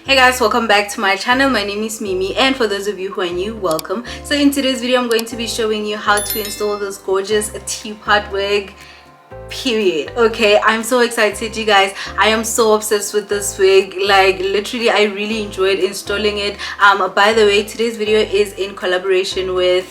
Hey guys, welcome back to my channel. My name is Mimi, and for those of you who are new, welcome. So in today's video I'm going to be showing you how to install this gorgeous teapot wig, period. Okay, I'm so excited, you guys. I am so obsessed with this wig. Like, literally, I really enjoyed installing it. By the way, today's video is in collaboration with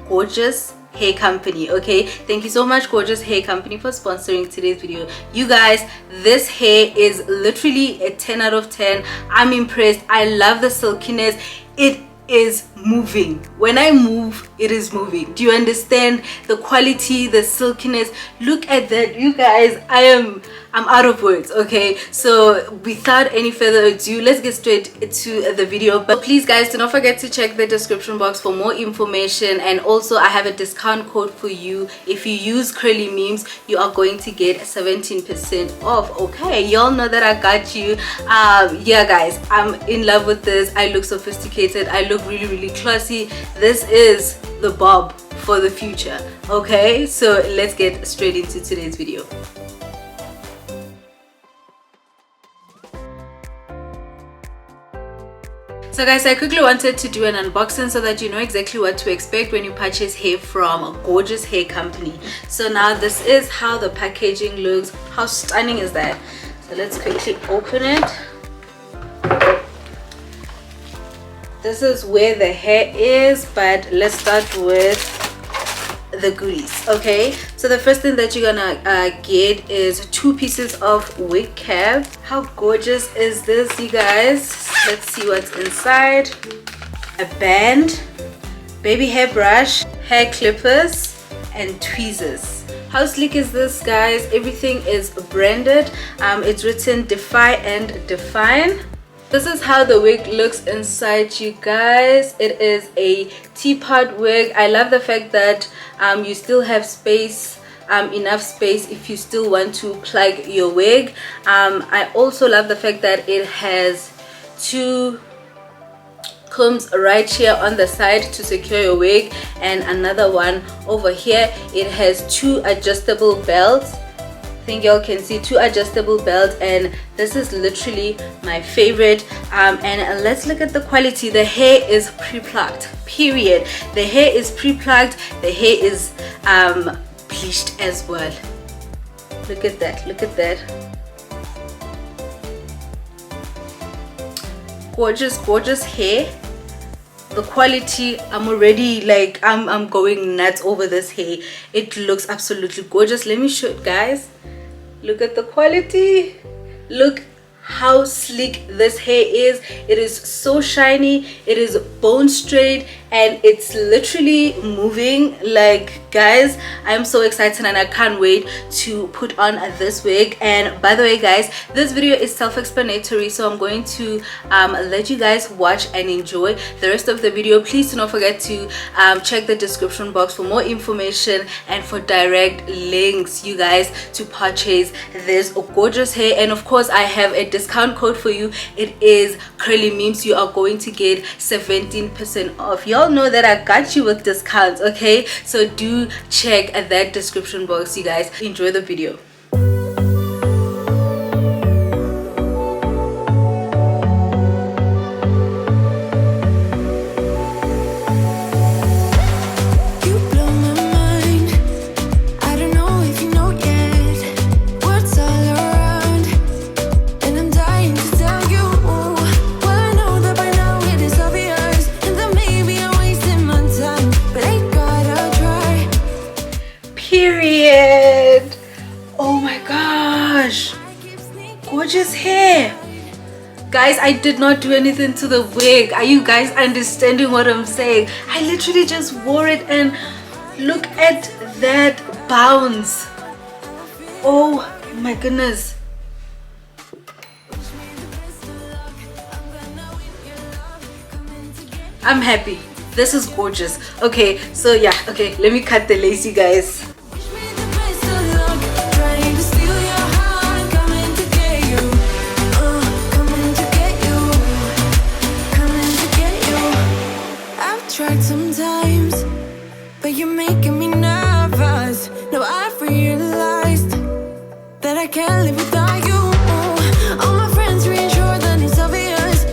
Gorgius hair company. Okay, thank you so much, Gorgius hair company, for sponsoring today's video. You guys, this hair is literally a 10 out of 10. I'm impressed. I love the silkiness. It is moving. When I move, it is moving. Do you understand the quality, the silkiness? Look at that, you guys. I'm out of words. Okay, so without any further ado, let's get straight to the video. But please guys, do not forget to check the description box for more information, and also I have a discount code for you. If you use curly memes, you are going to get 17% off. Okay, y'all know that I got you. Yeah guys, I'm in love with this. I look sophisticated. I look really classy. This is the bob for the future. Okay, so let's get straight into today's video. So guys, I quickly wanted to do an unboxing so that you know exactly what to expect when you purchase hair from Gorgius hair company. So now this is how the packaging looks. How stunning is that? So let's quickly open it. This is where the hair is, but let's start with the goodies. Okay, so the first thing that you're gonna get is 2 pieces of wig cap. How gorgeous is this, you guys? Let's see what's inside. A band, baby hair brush, hair clippers, and tweezers. How sleek is this, guys? Everything is branded. It's written defy and define. This is how the wig looks inside, you guys. It is a teapot wig. I love the fact that you still have space, enough space if you still want to plug your wig. I also love the fact that it has 2 combs right here on the side to secure your wig, and another one over here. It has 2 adjustable belts. I think y'all can see 2 adjustable belts, and this is literally my favorite. And let's look at the quality. The hair is pre-plucked, period. The hair is pre-plucked. The hair is bleached as well. Look at that, look at that. Gorgeous hair. The quality, I'm already like, I'm going nuts over this hair. It looks absolutely gorgeous. Let me show it, guys. Look at the quality. Look how sleek this hair is. It is so shiny. It is bone straight, and it's literally moving. Like, guys, I'm so excited and I can't wait to put on this wig. And by the way, guys, this video is self-explanatory, so I'm going to let you guys watch and enjoy the rest of the video. Please do not forget to check the description box for more information and for direct links, you guys, to purchase this gorgeous hair. And of course, I have a discount code for you. It is curly memes. You are going to get 17% off. Y'all know that I got you with discounts. Okay, so do check at that description box, you guys. Enjoy the video. Period. Oh my gosh, gorgeous hair, guys. I did not do anything to the wig. Are you guys understanding what I'm saying? I literally just wore it, and look at that bounce. Oh my goodness. I'm happy. This is gorgeous. Okay, so yeah, okay, let me cut the lace, you guys. Tried sometimes, but you're making me nervous. Now I've realized that I can't live without you. All my friends reassure that it's obvious.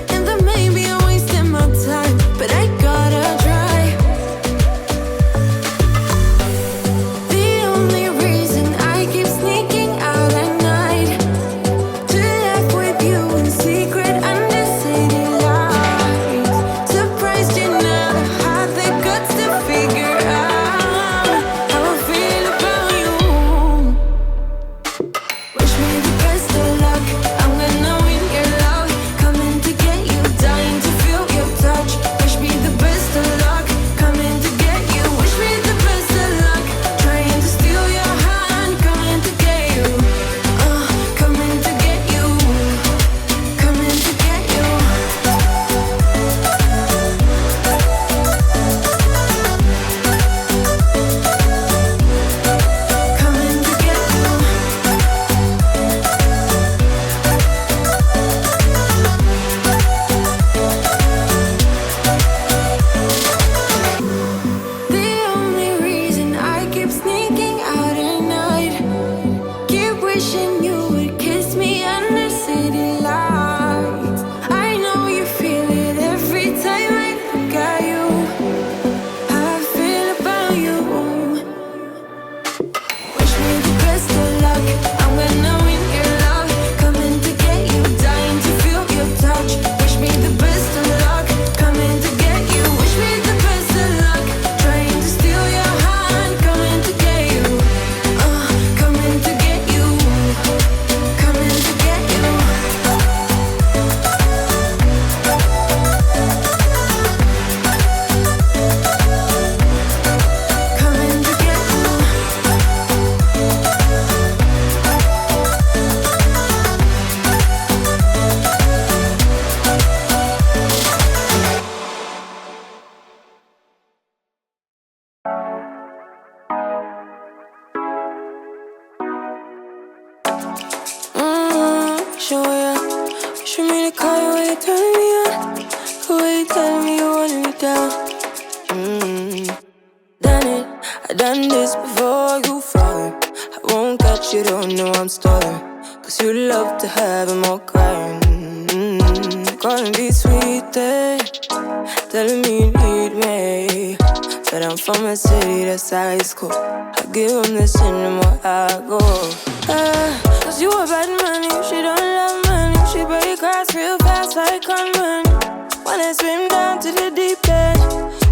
Show me the color when you're turning me on. The way you telling me you wanted me down. Done it, I done this before you falling. I won't catch you, don't know I'm stalling. Cause you love to have them all crying. Calling me sweet, telling me you need me. But I'm from a city that's high school. I give them this and the more I go. Cause you a bad man, if she don't love money. She break grass real fast like conman. Wanna swim down to the deep end.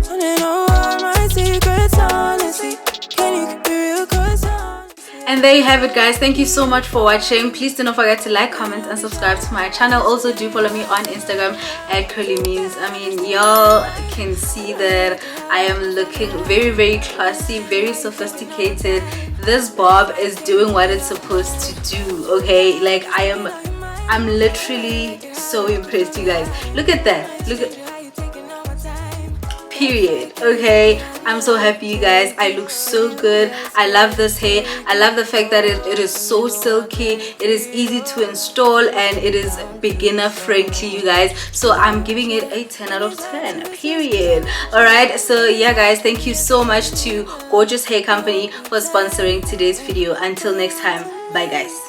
Wanna know all my secrets, honestly. Can you keep it real cause And there you have it, guys. Thank you so much for watching. Please do not forget to like, comment, and subscribe to my channel. Also, do follow me on Instagram at curlymeans. I mean, y'all can see that I am looking very, very classy, very sophisticated. This bob is doing what it's supposed to do, okay? Like, I'm literally so impressed, you guys. Look at that. Look at... period. Okay, I'm so happy, you guys. I look so good. I love this hair. I love the fact that it is so silky. It is easy to install and it is beginner friendly, you guys. So I'm giving it a 10 out of 10, period. All right, so yeah, guys, thank you so much to Gorgius Hair Company for sponsoring today's video. Until next time, bye, guys.